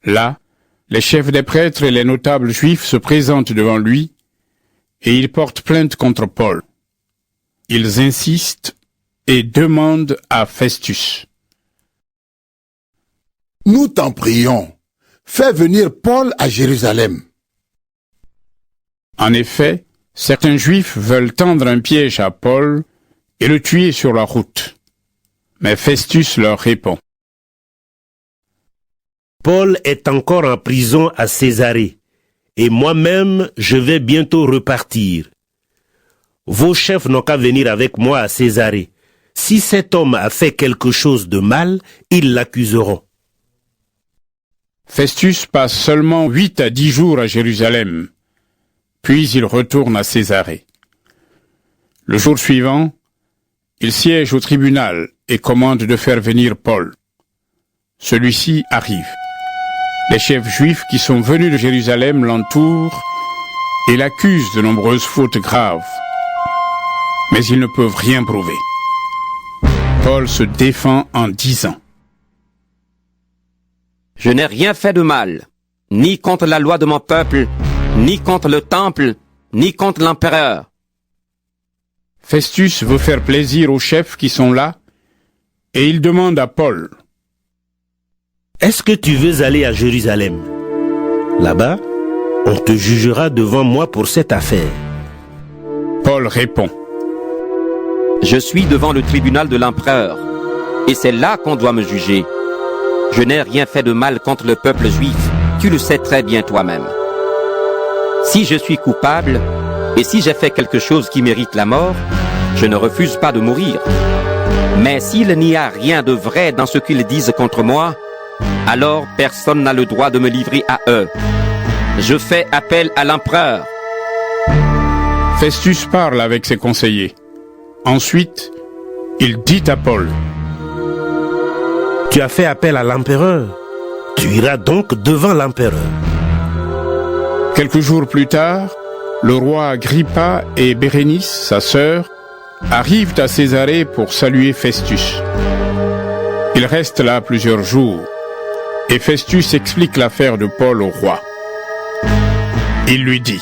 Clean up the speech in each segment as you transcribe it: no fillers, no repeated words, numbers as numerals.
Là, les chefs des prêtres et les notables juifs se présentent devant lui et ils portent plainte contre Paul. Ils insistent et demandent à Festus. Nous t'en prions, fais venir Paul à Jérusalem. En effet, certains juifs veulent tendre un piège à Paul et le tuer sur la route. Mais Festus leur répond. Paul est encore en prison à Césarée, et moi-même je vais bientôt repartir. Vos chefs n'ont qu'à venir avec moi à Césarée. Si cet homme a fait quelque chose de mal, ils l'accuseront. Festus passe seulement 8 à 10 jours à Jérusalem, puis il retourne à Césarée. Le jour suivant, il siège au tribunal et commande de faire venir Paul. Celui-ci arrive. Les chefs juifs qui sont venus de Jérusalem l'entourent et l'accusent de nombreuses fautes graves. Mais ils ne peuvent rien prouver. Paul se défend en disant. Je n'ai rien fait de mal, ni contre la loi de mon peuple, ni contre le temple, ni contre l'empereur. Festus veut faire plaisir aux chefs qui sont là et il demande à Paul. Est-ce que tu veux aller à Jérusalem? Là-bas, on te jugera devant moi pour cette affaire. Paul répond. Je suis devant le tribunal de l'empereur, et c'est là qu'on doit me juger. Je n'ai rien fait de mal contre le peuple juif, tu le sais très bien toi-même. Si je suis coupable, et si j'ai fait quelque chose qui mérite la mort, je ne refuse pas de mourir. Mais s'il n'y a rien de vrai dans ce qu'ils disent contre moi, alors personne n'a le droit de me livrer à eux. Je fais appel à l'empereur. Festus parle avec ses conseillers. Ensuite, il dit à Paul. Tu as fait appel à l'empereur. Tu iras donc devant l'empereur. Quelques jours plus tard, le roi Agrippa et Bérénice, sa sœur, arrivent à Césarée pour saluer Festus. Ils restent là plusieurs jours, et Festus explique l'affaire de Paul au roi. Il lui dit.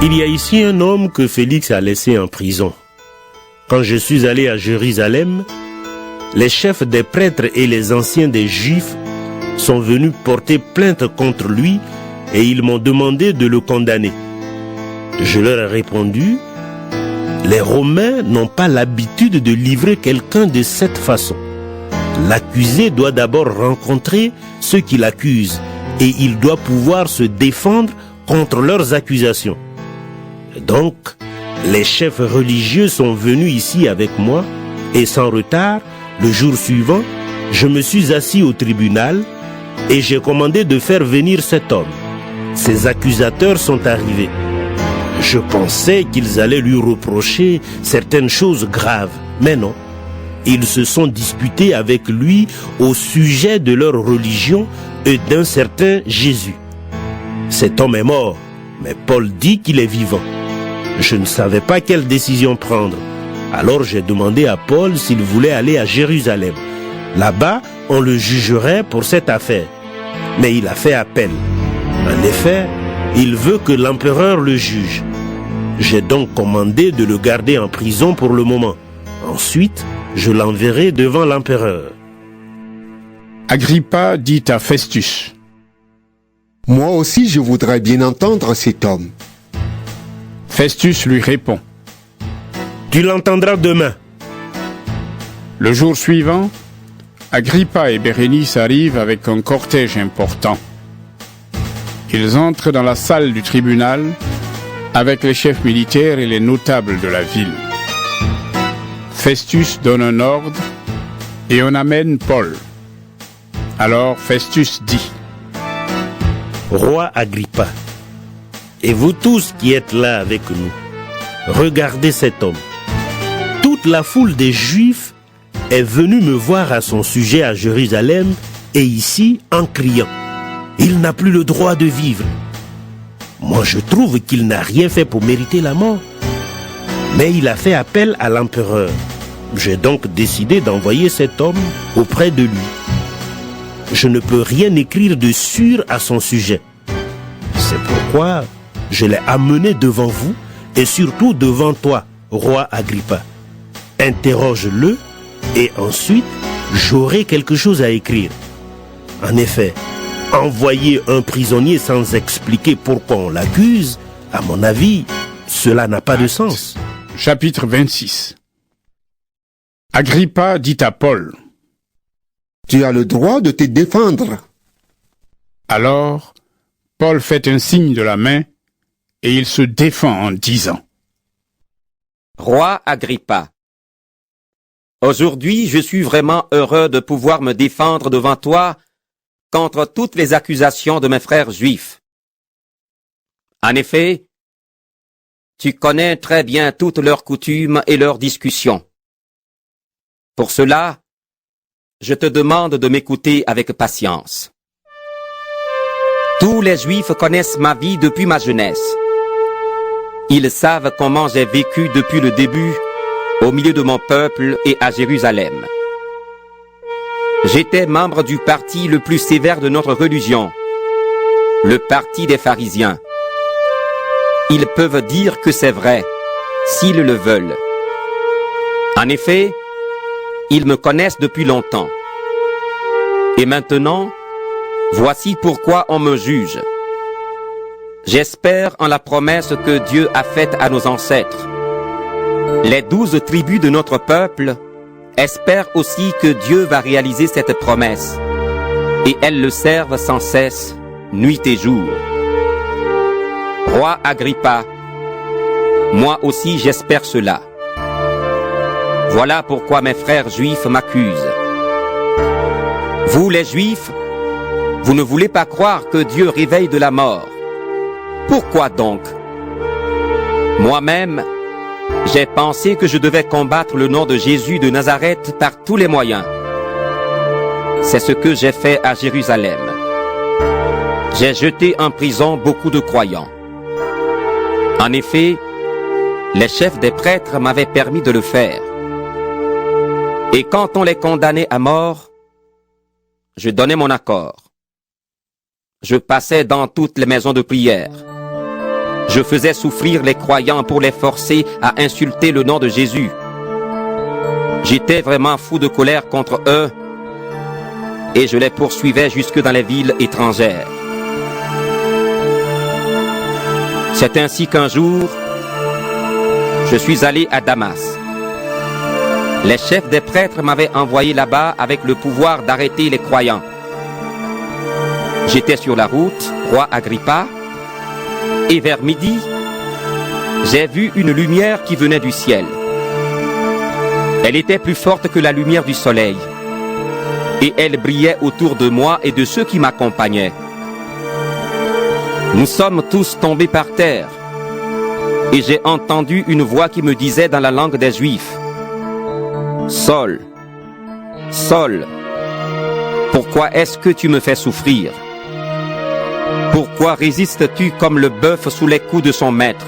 Il y a ici un homme que Félix a laissé en prison. Quand je suis allé à Jérusalem, les chefs des prêtres et les anciens des Juifs sont venus porter plainte contre lui et ils m'ont demandé de le condamner. Je leur ai répondu, les Romains n'ont pas l'habitude de livrer quelqu'un de cette façon. L'accusé doit d'abord rencontrer ceux qui l'accusent et il doit pouvoir se défendre contre leurs accusations. Donc, les chefs religieux sont venus ici avec moi et sans retard, le jour suivant, je me suis assis au tribunal et j'ai commandé de faire venir cet homme. Ces accusateurs sont arrivés. Je pensais qu'ils allaient lui reprocher certaines choses graves, mais non. Ils se sont disputés avec lui au sujet de leur religion et d'un certain Jésus. Cet homme est mort, mais Paul dit qu'il est vivant. Je ne savais pas quelle décision prendre. Alors j'ai demandé à Paul s'il voulait aller à Jérusalem. Là-bas, on le jugerait pour cette affaire. Mais il a fait appel. En effet, il veut que l'empereur le juge. J'ai donc commandé de le garder en prison pour le moment. Ensuite, je l'enverrai devant l'empereur. Agrippa dit à Festus. Moi aussi je voudrais bien entendre cet homme. Festus lui répond. Tu l'entendras demain. Le jour suivant, Agrippa et Bérénice arrivent avec un cortège important. Ils entrent dans la salle du tribunal avec les chefs militaires et les notables de la ville. Festus donne un ordre et on amène Paul. Alors Festus dit. Roi Agrippa, et vous tous qui êtes là avec nous, regardez cet homme. Toute la foule des Juifs est venue me voir à son sujet à Jérusalem et ici en criant « Il n'a plus le droit de vivre ». Moi je trouve qu'il n'a rien fait pour mériter la mort. Mais il a fait appel à l'empereur. J'ai donc décidé d'envoyer cet homme auprès de lui. je ne peux rien écrire de sûr à son sujet. C'est pourquoi je l'ai amené devant vous et surtout devant toi, roi Agrippa. Interroge-le et ensuite j'aurai quelque chose à écrire. En effet, envoyer un prisonnier sans expliquer pourquoi on l'accuse, à mon avis, cela n'a pas de sens. Chapitre 26. Agrippa dit à Paul: Tu as le droit de te défendre. Alors, Paul fait un signe de la main et il se défend en disant: Roi Agrippa, aujourd'hui je suis vraiment heureux de pouvoir me défendre devant toi contre toutes les accusations de mes frères juifs. En effet, tu connais très bien toutes leurs coutumes et leurs discussions. Pour cela, je te demande de m'écouter avec patience. Tous les Juifs connaissent ma vie depuis ma jeunesse. Ils savent comment j'ai vécu depuis le début au milieu de mon peuple et à Jérusalem. J'étais membre du parti le plus sévère de notre religion, le parti des pharisiens. Ils peuvent dire que c'est vrai, s'ils le veulent. En effet, ils me connaissent depuis longtemps. Et maintenant, voici pourquoi on me juge. J'espère en la promesse que Dieu a faite à nos ancêtres. Les 12 tribus de notre peuple espèrent aussi que Dieu va réaliser cette promesse. Et elles le servent sans cesse, nuit et jour. Roi Agrippa, moi aussi j'espère cela. Voilà pourquoi mes frères juifs m'accusent. Vous les juifs, vous ne voulez pas croire que Dieu réveille de la mort. Pourquoi donc? Moi-même, j'ai pensé que je devais combattre le nom de Jésus de Nazareth par tous les moyens. C'est ce que j'ai fait à Jérusalem. J'ai jeté en prison beaucoup de croyants. En effet, les chefs des prêtres m'avaient permis de le faire. Et quand on les condamnait à mort, je donnais mon accord. Je passais dans toutes les maisons de prière. Je faisais souffrir les croyants pour les forcer à insulter le nom de Jésus. J'étais vraiment fou de colère contre eux et je les poursuivais jusque dans les villes étrangères. C'est ainsi qu'un jour, je suis allé à Damas. Les chefs des prêtres m'avaient envoyé là-bas avec le pouvoir d'arrêter les croyants. J'étais sur la route, roi Agrippa, et vers midi, j'ai vu une lumière qui venait du ciel. Elle était plus forte que la lumière du soleil, et elle brillait autour de moi et de ceux qui m'accompagnaient. Nous sommes tous tombés par terre, et j'ai entendu une voix qui me disait dans la langue des Juifs: Saul, Saul, pourquoi est-ce que tu me fais souffrir? Pourquoi résistes-tu comme le bœuf sous les coups de son maître?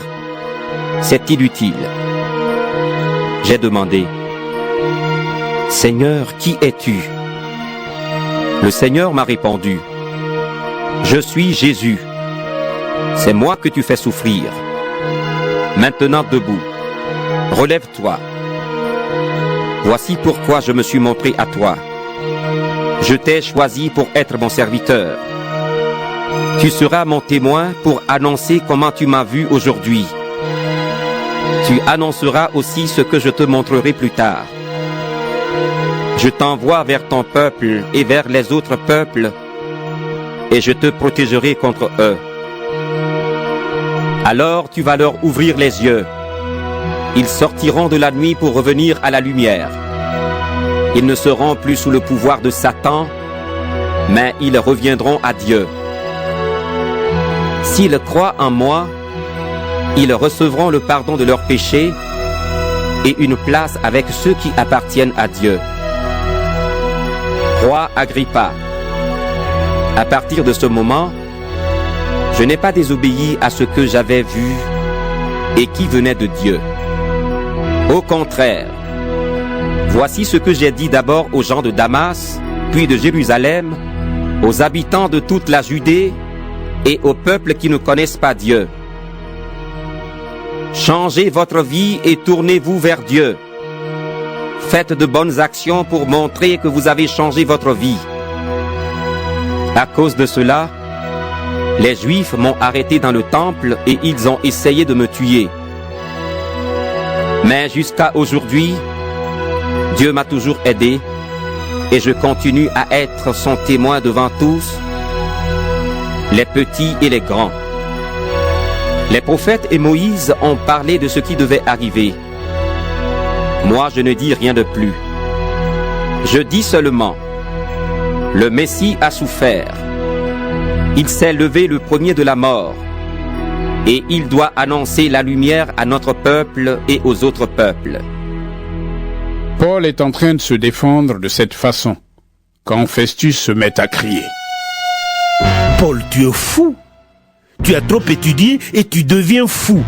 C'est inutile. J'ai demandé: Seigneur, qui es-tu? Le Seigneur m'a répondu: Je suis Jésus. C'est moi que tu fais souffrir. Maintenant debout, relève-toi. Voici pourquoi je me suis montré à toi. Je t'ai choisi pour être mon serviteur. Tu seras mon témoin pour annoncer comment tu m'as vu aujourd'hui. Tu annonceras aussi ce que je te montrerai plus tard. Je t'envoie vers ton peuple et vers les autres peuples, et je te protégerai contre eux. Alors tu vas leur ouvrir les yeux. Ils sortiront de la nuit pour revenir à la lumière. Ils ne seront plus sous le pouvoir de Satan, mais ils reviendront à Dieu. S'ils croient en moi, ils recevront le pardon de leurs péchés et une place avec ceux qui appartiennent à Dieu. Roi Agrippa, à partir de ce moment, je n'ai pas désobéi à ce que j'avais vu et qui venait de Dieu. Au contraire, voici ce que j'ai dit d'abord aux gens de Damas, puis de Jérusalem aux habitants de toute la Judée et aux peuples qui ne connaissent pas Dieu. Changez votre vie et tournez-vous vers Dieu. Faites de bonnes actions pour montrer que vous avez changé votre vie. À cause de cela, les Juifs m'ont arrêté dans le temple et ils ont essayé de me tuer. Mais jusqu'à aujourd'hui, Dieu m'a toujours aidé et je continue à être son témoin devant tous, les petits et les grands. Les prophètes et Moïse ont parlé de ce qui devait arriver. Moi, je ne dis rien de plus. Je dis seulement, le Messie a souffert. Il s'est levé le premier de la mort. Et il doit annoncer la lumière à notre peuple et aux autres peuples. Paul est en train de se défendre de cette façon, quand Festus se met à crier. Paul, tu es fou. Tu as trop étudié et tu deviens fou.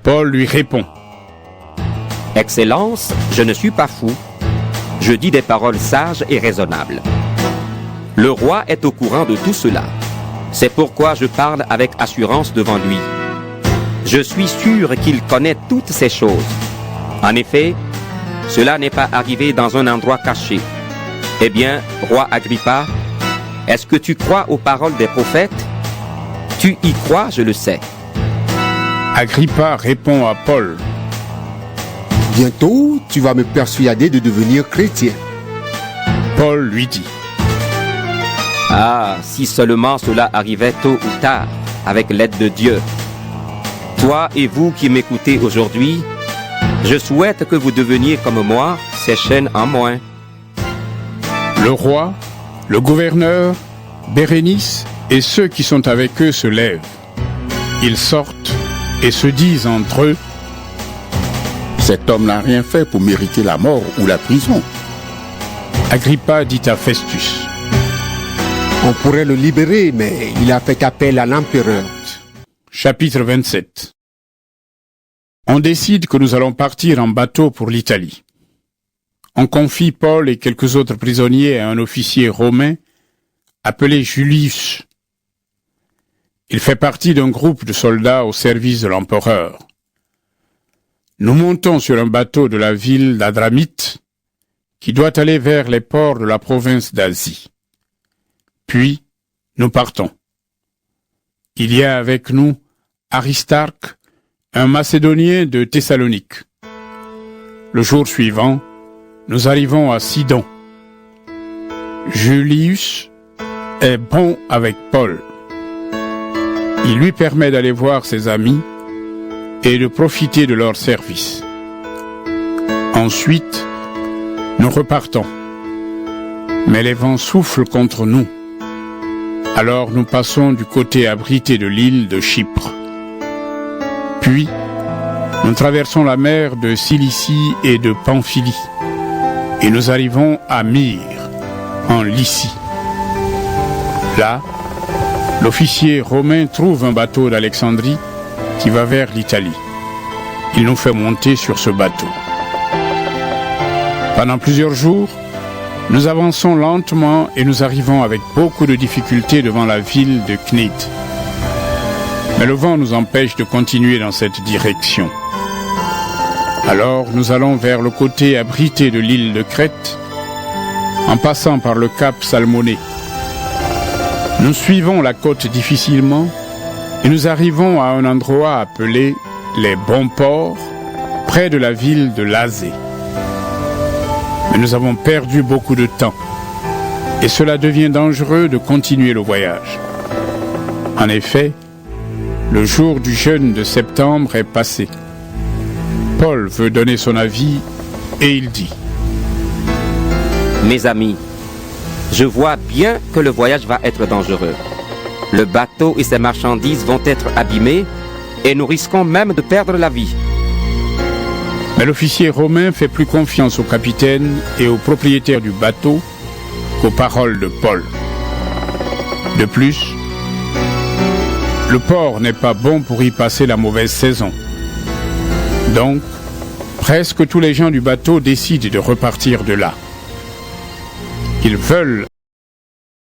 Paul lui répond. Excellence, je ne suis pas fou. Je dis des paroles sages et raisonnables. Le roi est au courant de tout cela. C'est pourquoi je parle avec assurance devant lui. Je suis sûr qu'il connaît toutes ces choses. En effet, cela n'est pas arrivé dans un endroit caché. Eh bien, roi Agrippa, est-ce que tu crois aux paroles des prophètes? Tu y crois, je le sais. Agrippa répond à Paul. Bientôt, tu vas me persuader de devenir chrétien. Paul lui dit. Ah, si seulement cela arrivait tôt ou tard, avec l'aide de Dieu. Toi et vous qui m'écoutez aujourd'hui, je souhaite que vous deveniez comme moi, ces chaînes en moins. Le roi, le gouverneur, Bérénice et ceux qui sont avec eux se lèvent. Ils sortent et se disent entre eux. Cet homme n'a rien fait pour mériter la mort ou la prison. Agrippa dit à Festus. On pourrait le libérer, mais il a fait appel à l'empereur. Chapitre 27. On décide que nous allons partir en bateau pour l'Italie. On confie Paul et quelques autres prisonniers à un officier romain appelé Julius. Il fait partie d'un groupe de soldats au service de l'empereur. Nous montons sur un bateau de la ville d'Adramite qui doit aller vers les ports de la province d'Asie. Puis, nous partons. Il y a avec nous Aristarque, un Macédonien de Thessalonique. Le jour suivant, nous arrivons à Sidon. Julius est bon avec Paul. Il lui permet d'aller voir ses amis et de profiter de leur service. Ensuite, nous repartons. Mais les vents soufflent contre nous. Alors nous passons du côté abrité de l'île de Chypre. Puis, nous traversons la mer de Cilicie et de Pamphylie. Et nous arrivons à Myre, en Lycie. Là, l'officier romain trouve un bateau d'Alexandrie qui va vers l'Italie. Il nous fait monter sur ce bateau. Pendant plusieurs jours, nous avançons lentement et nous arrivons avec beaucoup de difficultés devant la ville de Cnide. Mais le vent nous empêche de continuer dans cette direction. Alors nous allons vers le côté abrité de l'île de Crète, en passant par le cap Salmoné. Nous suivons la côte difficilement et nous arrivons à un endroit appelé les Bons Ports, près de la ville de Lasée. Mais nous avons perdu beaucoup de temps et cela devient dangereux de continuer le voyage. En effet, le jour du jeûne de septembre est passé. Paul veut donner son avis et il dit: Mes amis, je vois bien que le voyage va être dangereux. Le bateau et ses marchandises vont être abîmés et nous risquons même de perdre la vie. Mais l'officier romain fait plus confiance au capitaine et au propriétaire du bateau qu'aux paroles de Paul. De plus, le port n'est pas bon pour y passer la mauvaise saison. Donc, presque tous les gens du bateau décident de repartir de là. Ils veulent